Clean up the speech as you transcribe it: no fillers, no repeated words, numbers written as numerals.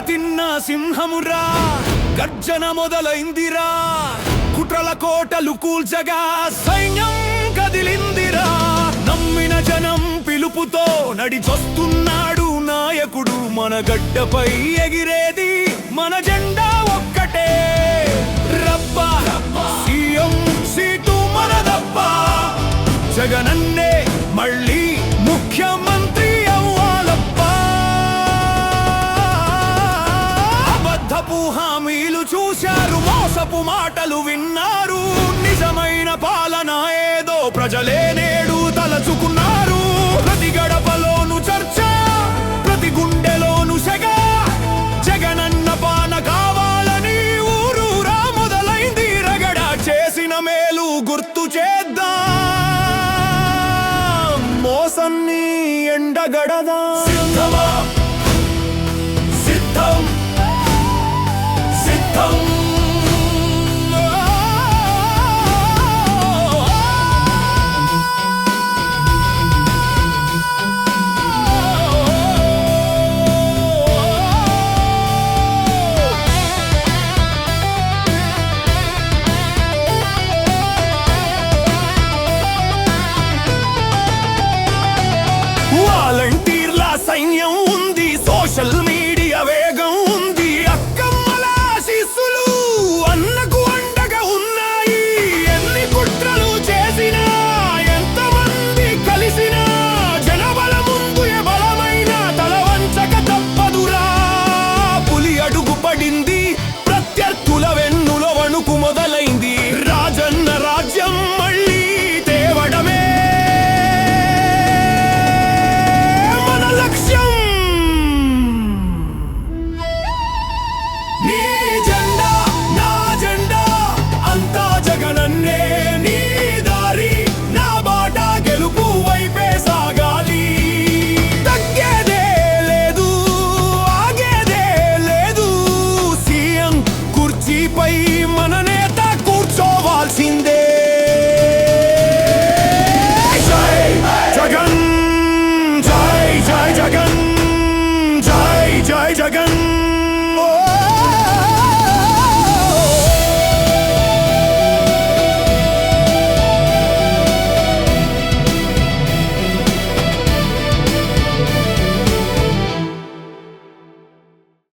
తిన్న సింహమురా గర్జన మొదలైందిరా, కుట్రల కోటలు కూల్చగా సైన్యం కదిలిందిరా. నమ్మిన జనం పిలుపుతో నడిచొస్తున్నాడు నాయకుడు, మన గడ్డపై ఎగిరేది మన జెండా ఒక్కటే. రబ్బా సీఎం సీటు మనదబ్బా, జగనన్నే మళ్ళీ ముఖ్యమంత్రి హామీలు చూశారు, మోసపు మాటలు విన్నారు. నిజమైన పాలన ఏదో ప్రజలే నేడు తలచుకున్నారు. ప్రతి గడపలోను చర్చ, ప్రతి గుండెలోను సెగ, జగనన్న పాన కావాలని ఊరూరా మొదలైంది రగడ. చేసిన మేలు గుర్తు చేద్దాం, మోసాన్ని ఎండగడదాం.